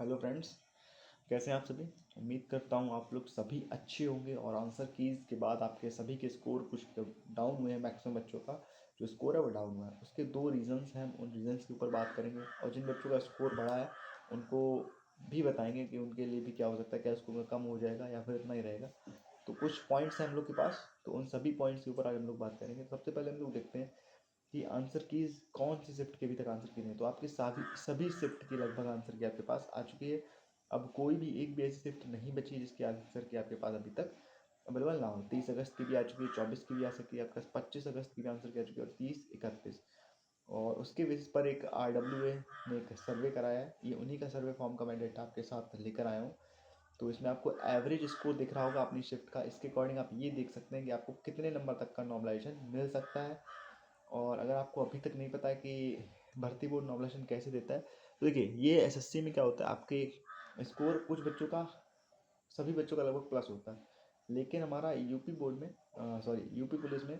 Hello friends, कैसे हैं आप सभी। उम्मीद करता हूँ आप लोग सभी अच्छे होंगे और आंसर कीज़ के बाद आपके सभी के स्कोर कुछ डाउन हुए हैं। मैक्सिमम बच्चों का जो स्कोर है वो डाउन हुआ है। उसके दो रीज़न्स हैं, हम उन रीज़न्स के ऊपर बात करेंगे और जिन बच्चों का स्कोर बढ़ा है उनको भी बताएंगे कि उनके लिए भी क्या हो सकता है, क्या स्कोर कम हो जाएगा या फिर इतना ही रहेगा। तो कुछ पॉइंट्स हैं हम लोग के पास, तो उन सभी पॉइंट्स के ऊपर आज हम लोग बात करेंगे। सबसे पहले हम लोग देखते हैं कि आंसर कीज़ कौन सी शिफ्ट के अभी तक आंसर की नहीं। तो आपकी सभी शिफ्ट की लगभग आंसर की आपके पास आ चुकी है। अब कोई भी एक भी ऐसी शिफ्ट नहीं बची जिसकी आंसर की आपके पास अभी तक अवेलेबल ना हो। 30 अगस्त की भी आ चुकी है, 24 की भी आ सकती है, आपके पास 25 अगस्त की भी आंसर की आ चुकी है और 30, 31। और उसके बेसिस पर एक RWA ने एक सर्वे कराया है। ये उन्हीं का सर्वे फॉर्म का मैं डेटा आपके साथ लेकर आया हूँ। तो इसमें आपको एवरेज स्कोर दिख रहा होगा अपनी शिफ्ट का। इसके अकॉर्डिंग आप ये देख सकते हैं कि आपको कितने नंबर तक का नॉर्मलाइजेशन मिल सकता है। और अगर आपको अभी तक नहीं पता है कि भर्ती बोर्ड नॉमिनेशन कैसे देता है, तो देखिए ये एसएससी में क्या होता है, आपके स्कोर कुछ बच्चों का, सभी बच्चों का लगभग प्लस होता है। लेकिन हमारा यूपी बोर्ड में, सॉरी यूपी पुलिस में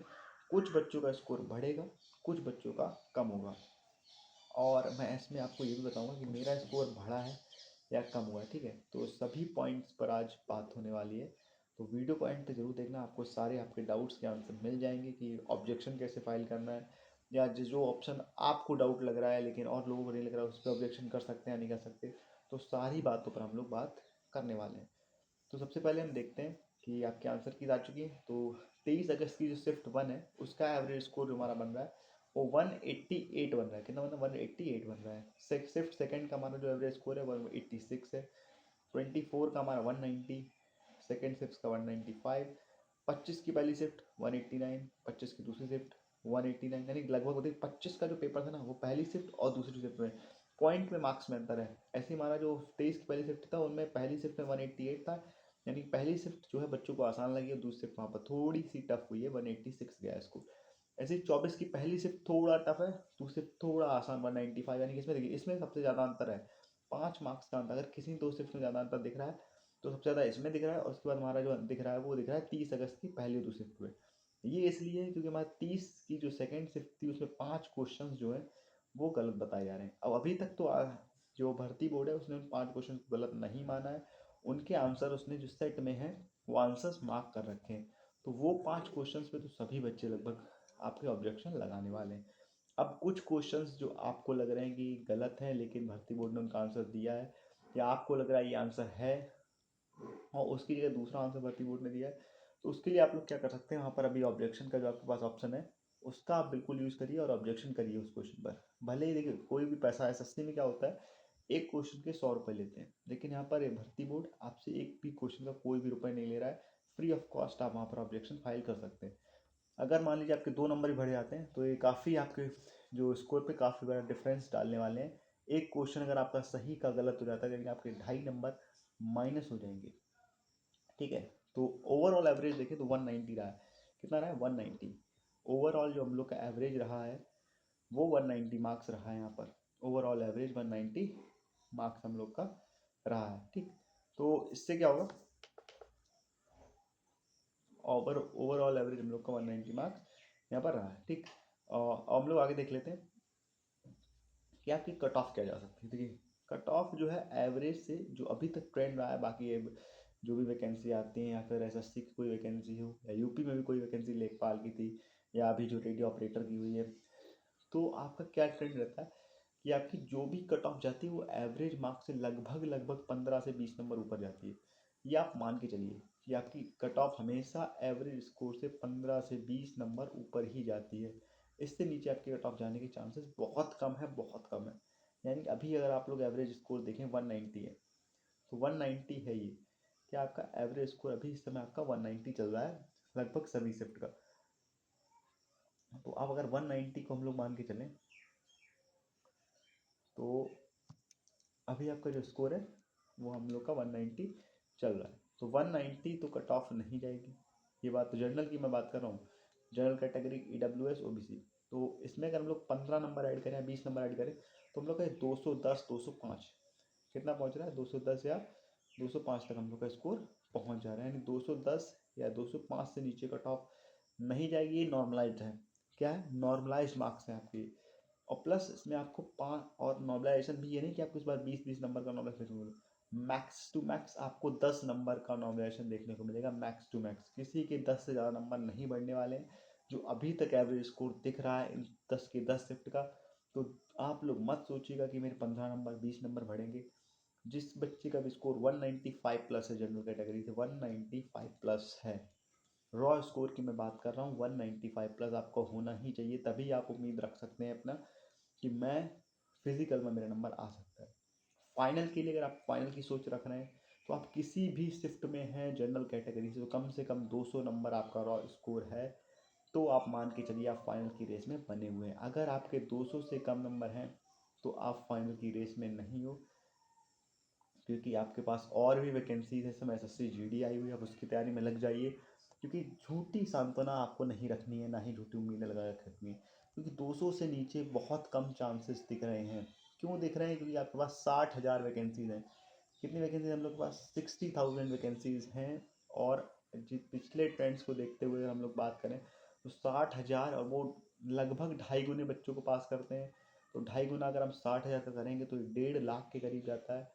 कुछ बच्चों का स्कोर बढ़ेगा, कुछ बच्चों का कम होगा। और मैं इसमें आपको ये भी बताऊंगा कि मेरा स्कोर बढ़ा है या कम हुआ है। ठीक है, तो सभी पॉइंट्स पर आज बात होने वाली है। तो वीडियो को एंड तक जरूर देखना, आपको सारे आपके डाउट्स के आंसर मिल जाएंगे कि ऑब्जेक्शन कैसे फाइल करना है, या जो ऑप्शन आपको डाउट लग रहा है लेकिन और लोगों को नहीं लग रहा है उस पर ऑब्जेक्शन कर सकते हैं या नहीं कर सकते। तो सारी बातों पर हम लोग बात करने वाले हैं। तो सबसे पहले हम देखते हैं कि आपके आंसर की आ चुकी है। तो 23 अगस्त की जो शिफ्ट 1 है उसका एवरेज स्कोर जो हमारा बन रहा है वो 188 बन रहा है। कितना बन रहा है? 188 बन रहा है। शिफ्ट सेकंड का हमारा जो एवरेज स्कोर है 186 है। 24 का हमारा 190, सेकेंड शिफ्ट का 195, 25 की पहली शिफ्ट 189, 25 की दूसरी शिफ्ट 189। यानी लगभग होती 25 का जो पेपर था ना वो पहली शिफ्ट और दूसरी शिफ्ट में पॉइंट में मार्क्स में अंतर है। ऐसे हमारा जो 23 की पहली शिफ्ट था उनमें पहली शिफ्ट में 188 था, यानी पहली शिफ्ट जो है बच्चों को आसान लगी और दूसरी शिफ्ट वहाँ पर थोड़ी सी टफ हुई है, 186 गया इसको। ऐसे ही 24 की पहली शिफ्ट थोड़ा टफ है, दूसरी शिफ्ट थोड़ा आसान 195। यानी कि इसमें देखिए इसमें सबसे ज़्यादा अंतर है, 5 मार्क्स का अंतर। अगर किसी दो शिफ्ट में ज़्यादा अंतर दिख रहा है तो सबसे ज़्यादा इसमें दिख रहा है, और उसके बाद हमारा जो दिख रहा है वो दिख रहा है 30 अगस्त की पहली और दूसरी शिफ्ट में। ये इसलिए क्योंकि हमारा 30 की जो सेकेंड शिफ्ट थी उसमें 5 क्वेश्चन जो है वो गलत बताए जा रहे हैं। अब अभी तक तो जो भर्ती बोर्ड है उसने उन 5 क्वेश्चन को गलत नहीं माना है, उनके आंसर उसने जो सेट में है वो आंसर्स मार्क कर रखे हैं। तो वो 5 क्वेश्चंस पे तो सभी बच्चे लगभग आपके ऑब्जेक्शन लगाने वाले हैं। अब कुछ क्वेश्चंस जो आपको लग रहे हैं कि गलत हैं लेकिन भर्ती बोर्ड ने उनका आंसर दिया है, या आपको लग रहा है ये आंसर है और उसकी जगह दूसरा आंसर भर्ती बोर्ड ने दिया है, तो उसके लिए आप लोग क्या कर सकते हैं, वहाँ पर अभी ऑब्जेक्शन का जो आपके पास ऑप्शन है उसका आप बिल्कुल यूज़ करिए और ऑब्जेक्शन करिए उस क्वेश्चन पर। भले ही देखिए कोई भी पैसा एसएससी में क्या होता है, एक क्वेश्चन के 100 रुपये लेते हैं, लेकिन यहाँ पर ये भर्ती बोर्ड आपसे एक भी क्वेश्चन का कोई भी रुपये नहीं ले रहा है। फ्री ऑफ कॉस्ट आप वहाँ पर ऑब्जेक्शन फाइल कर सकते हैं। अगर मान लीजिए आपके 2 नंबर ही बढ़ जाते हैं तो ये काफ़ी आपके जो स्कोर पे काफ़ी बड़ा डिफरेंस डालने वाले हैं। एक क्वेश्चन अगर आपका सही का गलत हो जाता है लेकिन आपके 2.5 नंबर माइनस हो जाएंगे। ठीक है, तो ओवरऑल एवरेज देखें तो 190 रहा है। कितना रहा है? 190। ओवरऑल जो हम लोग का एवरेज रहा है वो 190 मार्क्स रहा है। यहाँ पर ओवरऑल एवरेज 190 मार्क्स हम लोग का रहा है। ठीक, तो इससे क्या होगा, ओवरऑल एवरेज हम लोग का 190 मार्क्स यहाँ पर रहा है। ठीक, और हम लोग आगे देख लेते हैं कि आपकी कट ऑफ क्या जा सकती है। देखिए कट ऑफ जो है एवरेज से जो अभी तक ट्रेंड रहा है, बाकी ये जो भी वैकेंसी आती है या फिर एसएससी की कोई वैकेंसी हो या यूपी में भी कोई वैकेंसी लेखपाल की थी या अभी जो रेडियो ऑपरेटर की हुई है, तो आपका क्या ट्रेंड रहता है कि आपकी जो भी कट ऑफ जाती है वो एवरेज मार्क्स से लगभग लगभग 15 से 20 नंबर ऊपर जाती है। ये आप मान के चलिए कि आपकी कट ऑफ हमेशा एवरेज स्कोर से 15 से 20 नंबर ऊपर ही जाती है। इससे नीचे आपके कट ऑफ जाने के चांसेस बहुत कम है, बहुत कम है। यानी कि अभी अगर आप लोग एवरेज स्कोर देखें 190 है, तो 190 है ये, क्या आपका एवरेज स्कोर अभी इस समय आपका 190 चल रहा है लगभग सभी शिफ्ट का। तो अब अगर 190 को हम लोग मान के चलें तो अभी आपका जो स्कोर है वो हम लोग का 190 चल रहा है। तो 190 तो कट ऑफ नहीं जाएगी। ये बात तो जनरल की मैं बात कर रहा हूँ, जनरल कैटेगरी EWS OBC। तो इसमें अगर हम लोग 15 नंबर ऐड करें या 20 नंबर ऐड करें तो हम लोग का 210 205 कितना पहुँच रहा है, 210 या 205 तक हम लोग का स्कोर पहुँच जा रहा है। यानी 210 या 205 से नीचे कट ऑफ नहीं जाएगी। ये नॉर्मलाइज्ड है। क्या है? नॉर्मलाइज्ड मार्क्स हैं आपके। और प्लस इसमें आपको 5 और नॉर्मलाइजेशन भी, ये नहीं कि आपको इस बार 20-20 नंबर का नॉर्मलाइजेशन मिले, मैक्स टू मैक्स आपको 10 नंबर का नॉर्मलाइजेशन देखने को मिलेगा, मैक्स टू मैक्स। किसी के 10 से ज़्यादा नंबर नहीं बढ़ने वाले हैं। जो अभी तक एवरेज स्कोर दिख रहा है इन 10 के 10 शिफ्ट का, तो आप लोग मत सोचिएगा कि मेरे 15 नंबर 20 नंबर बढ़ेंगे। जिस बच्चे का भी स्कोर 195 प्लस है, जनरल कैटेगरी से 195 प्लस है, रॉ स्कोर की मैं बात कर रहा हूँ, 195 प्लस आपको होना ही चाहिए, तभी आप उम्मीद रख सकते हैं अपना कि मैं फिजिकल में मेरा नंबर आ सकता है। फाइनल के लिए अगर आप फाइनल की सोच रख रहे हैं, तो आप किसी भी शिफ्ट में हैं जनरल कैटेगरी से कम 200 नंबर आपका रॉ स्कोर है, तो आप मान के चलिए आप फाइनल की रेस में बने हुए हैं। अगर आपके 200 से कम नंबर हैं, तो आप फाइनल की रेस में नहीं हो, क्योंकि आपके पास और भी वैकेंसीज है। समय एसएससी जीडी आई हुई है, आप उसकी तैयारी में लग जाइए, क्योंकि झूठी सांत्वना आपको नहीं रखनी है, ना ही झूठी उम्मीदें लगा रखनी है, क्योंकि 200 से नीचे बहुत कम चांसेस दिख रहे हैं। क्यों दिख रहे हैं? क्योंकि आपके पास 60,000 वैकेंसीज हैं। कितनी वैकेंसीज हम लोग के पास? 60,000 वैकेंसीज हैं। और पिछले ट्रेंड्स को देखते हुए हम लोग बात करें, तो 60,000, और वो लगभग 2.5 गुने बच्चों को पास करते हैं। तो 2.5 गुना अगर हम 60,000 का करेंगे तो 1.5 लाख के करीब जाता है।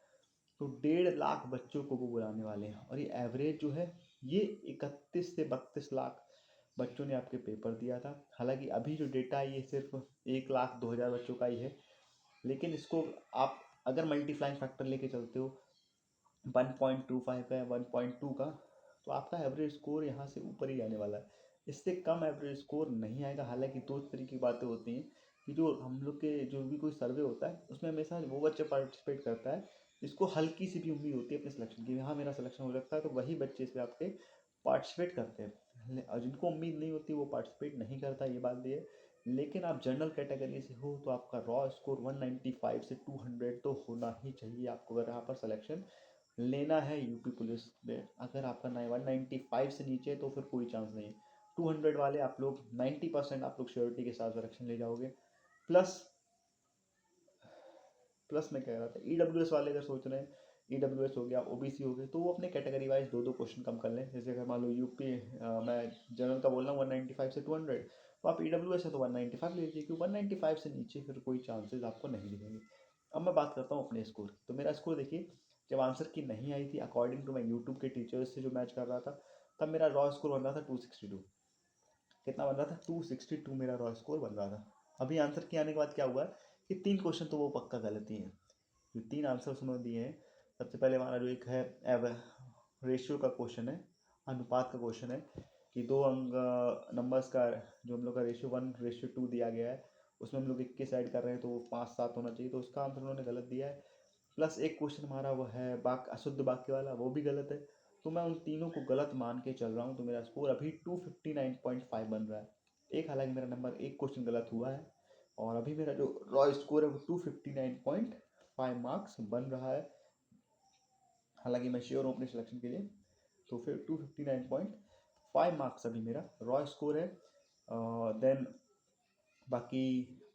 तो 1.5 लाख बच्चों को वो बुलाने वाले हैं, और ये एवरेज जो है, ये 31 से 32 लाख बच्चों ने आपके पेपर दिया था। हालांकि अभी जो डेटा है ये सिर्फ 1,02,000 बच्चों का ही है, लेकिन इसको आप अगर मल्टीप्लाइंग फैक्टर लेके चलते हो 1.25 का या 1.2 का, तो आपका एवरेज स्कोर यहाँ से ऊपर ही आने वाला है। इससे कम एवरेज स्कोर नहीं आएगा। हालांकि दो तरीके की बातें होती हैं कि जो हम लोग के जो भी कोई सर्वे होता है, उसमें हमेशा वो बच्चा पार्टिसिपेट करता है जिसको हल्की सी भी उम्मीद होती है अपने सिलेक्शन की, हाँ मेरा सिलेक्शन हो सकता है, तो वही बच्चे इस पर आपके पार्टिसिपेट करते हैं। और जिनको उम्मीद नहीं होती वो पार्टिसिपेट नहीं करता, ये बात भी है। लेकिन आप जनरल कैटेगरी से हो तो आपका रॉ स्कोर 195 से 200 तो होना ही चाहिए आपको, अगर यहाँ पर सिलेक्शन लेना है यूपी पुलिस में। अगर आपका 195 से नीचे है तो फिर कोई चांस नहीं। 200 वाले आप लोग 90% आप लोग श्योरिटी के साथ सिलेक्शन ले जाओगे। प्लस प्लस मैं कह रहा था, ईडब्ल्यूएस वाले अगर सोच रहे हैं, ईडब्ल्यूएस हो गया, ओबीसी हो गए, तो वो अपने कैटेगरी वाइज दो दो क्वेश्चन कम कर लें। जैसे अगर मान लो यूपी, मैं जनरल का बोल रहा हूँ 195 से 200, तो आप ईडब्ल्यूएस है तो 195 ले लीजिए, क्योंकि 195 से नीचे फिर कोई चांसेस आपको नहीं दिखेंगे। अब मैं बात करता हूँ अपने स्कोर। तो मेरा स्कोर देखिए, जब आंसर की नहीं आई थी, अकॉर्डिंग टू मैं यूट्यूब के टीचर्स से जो मैच कर रहा था, तब मेरा रॉ स्कोर बन रहा था 262। कितना बन रहा था? 262 मेरा रॉ स्कोर बन रहा था। अभी आंसर के आने के बाद क्या हुआ कि 3 क्वेश्चन तो वो पक्का गलत ही हैं। जो 3 आंसर्स उन्होंने दिए हैं, सबसे पहले हमारा जो एक है रेशियो का क्वेश्चन है, अनुपात का क्वेश्चन है, कि दो अंक नंबर्स का जो हम लोग का रेशियो 1:2 दिया गया है, उसमें हम लोग 21 ऐड कर रहे हैं तो वो 5-7 होना चाहिए, तो उसका आंसर उन्होंने गलत दिया है। प्लस एक क्वेश्चन हमारा वो है अशुद्ध वाक्य वाला, वो भी गलत है। तो मैं उन तीनों को गलत मान के चल रहा हूँ, तो मेरा स्कोर अभी 259.5 बन रहा है। हालांकि मेरा नंबर एक क्वेश्चन गलत हुआ है, और अभी मेरा जो रॉ स्कोर है वो 259.5 मार्क्स बन रहा है। हालांकि मैं श्योर हूँ अपने सिलेक्शन के लिए, तो फिर 259.5 मार्क्स अभी मेरा रॉ स्कोर है। देन बाकी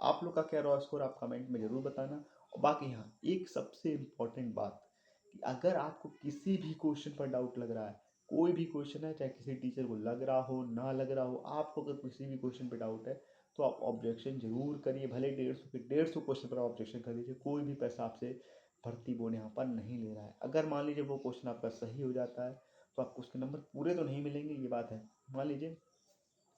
आप लोग का क्या रॉ स्कोर, आप कमेंट में ज़रूर बताना। और बाकी हाँ, एक सबसे इम्पोर्टेंट बात, कि अगर आपको किसी भी क्वेश्चन पर डाउट लग रहा है, कोई भी क्वेश्चन है, चाहे किसी टीचर को लग रहा हो ना लग रहा हो, आपको अगर किसी भी क्वेश्चन पर डाउट है, तो आप ऑब्जेक्शन जरूर करिए। भले 150 क्वेश्चन पर ऑब्जेक्शन कर दीजिए, कोई भी पैसा आपसे भर्ती बोर्ड यहाँ पर नहीं ले रहा है। अगर मान लीजिए वो क्वेश्चन आपका सही हो जाता है, तो आपको उसके नंबर पूरे तो नहीं मिलेंगे, ये बात है। मान लीजिए,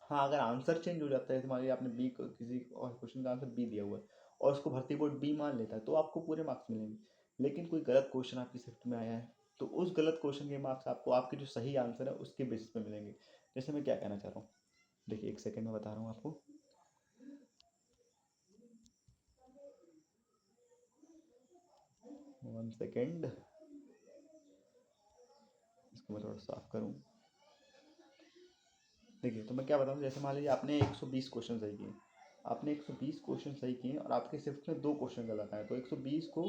हाँ, अगर आंसर चेंज हो जाता है, तो मान लीजिए आपने बी, किसी और क्वेश्चन का आंसर बी दिया हुआ है, और उसको भर्ती बोर्ड बी मान लेता है, तो आपको पूरे मार्क्स मिलेंगे। लेकिन कोई गलत क्वेश्चन आपकी शिफ्ट में आया है, तो उस गलत क्वेश्चन के मार्क्स आपको आपके जो सही आंसर है उसके बेसिस पे मिलेंगे। जैसे मैं क्या कहना चाह रहा हूँ, देखिए एक सेकेंड में बता रहा हूँ आपको। 1 सेकेंड, इसको मैं थोड़ा साफ करूँ। देखिए, तो मैं क्या बताऊँ, जैसे मान लीजिए आपने 120 क्वेश्चन सही किए, आपने 120 क्वेश्चन सही किए और आपके शिफ्ट में 2 क्वेश्चन गलत आए, तो 120 को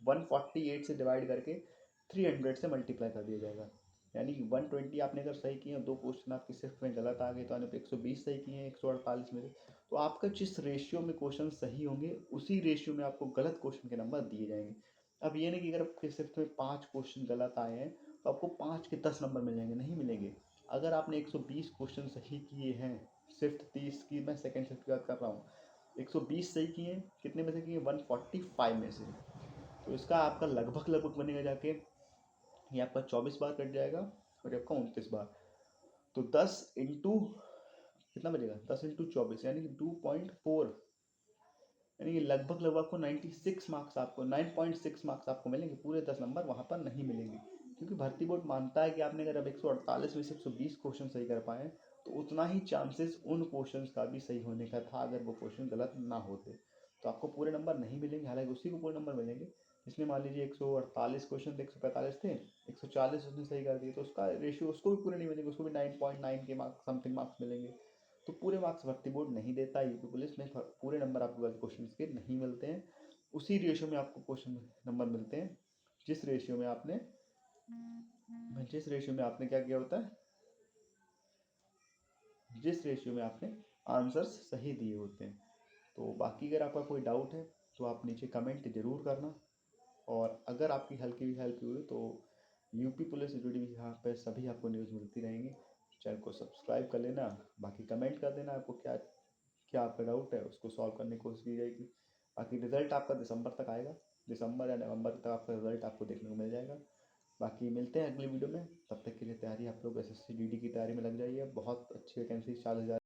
148 से डिवाइड करके 300 से मल्टीप्लाई कर दिया जाएगा। यानी कि 120 आपने अगर सही किए और 2 क्वेश्चन आपकी शिफ्ट में गलत आ गए, तो आपने 120 सही किए हैं, 148 में से, तो आपका जिस रेशियो में क्वेश्चन सही होंगे, उसी रेशियो में आपको गलत क्वेश्चन के नंबर दिए जाएंगे। अब ये नहीं कि अगर आपके शिफ्ट में 5 क्वेश्चन गलत आए हैं तो आपको 5 के 10 नंबर मिल जाएंगे, नहीं मिलेंगे। अगर आपने 120 क्वेश्चन सही किए हैं, शिफ्ट 30 की मैं सेकेंड शिफ्ट की बात कर रहा हूँ, 120 सही किए, कितने में से किए, 145 में से। तो इसका आपका लगभग लगभग बनेगा जाके, ये आपका 24 बार कट जाएगा और ये आपका 29 बार। तो 10 इंटू कितना बचेगा, 10 इंटू 24 यानी कि 2.4, यानी कि लगभग लगभग आपको 96 मार्क्स, आपको 9.6 मार्क्स आपको मिलेंगे। पूरे 10 नंबर वहाँ पर नहीं मिलेंगे, क्योंकि भर्ती बोर्ड मानता है कि आपने अगर अब 148 में से 120 क्वेश्चन सही कर पाए तो उतना ही चांसेस उन क्वेश्चंस का भी सही होने का था अगर वो क्वेश्चन गलत ना होते। तो आपको पूरे नंबर नहीं मिलेंगे, हालांकि उसी को पूरे नंबर मिलेंगे जिसने मान लीजिए 148 क्वेश्चन थे, 145 थे, 140 उसने सही कर दिए, तो उसका रेशियो उसको भी पूरे नहीं मिलेंगे, उसको भी 9.9 के मार्क्स समथिंग मार्क्स मिलेंगे। तो पूरे मार्क्स भर्ती बोर्ड नहीं देता, यूपी पुलिस में पूरे नंबर आपको गलत क्वेश्चन के नहीं मिलते हैं। उसी रेशियो में आपको क्वेश्चन नंबर मिलते हैं जिस रेशियो में आपने क्या किया होता है, जिस रेशियो में आपने आंसर्स सही दिए होते हैं। तो बाकी अगर आपका कोई डाउट है तो आप नीचे कमेंट जरूर करना, और अगर आपकी हल्की भी हेल्प हुई तो यूपी पुलिस से जुड़ी हुई यहाँ पे सभी आपको न्यूज़ मिलती रहेंगी। चैनल को सब्सक्राइब कर लेना, बाकी कमेंट कर देना आपको क्या क्या आपका डाउट है, उसको सॉल्व करने की कोशिश की जाएगी। बाकी रिजल्ट आपका दिसंबर तक आएगा, दिसंबर या नवंबर तक आपका रिजल्ट आपको देखने को मिल जाएगा। बाकी मिलते हैं अगली वीडियो में, तब तक के लिए तैयारी आप लोग एसएससी जीडी की तैयारी में लग जाइए, बहुत अच्छी वैकेंसी 40,000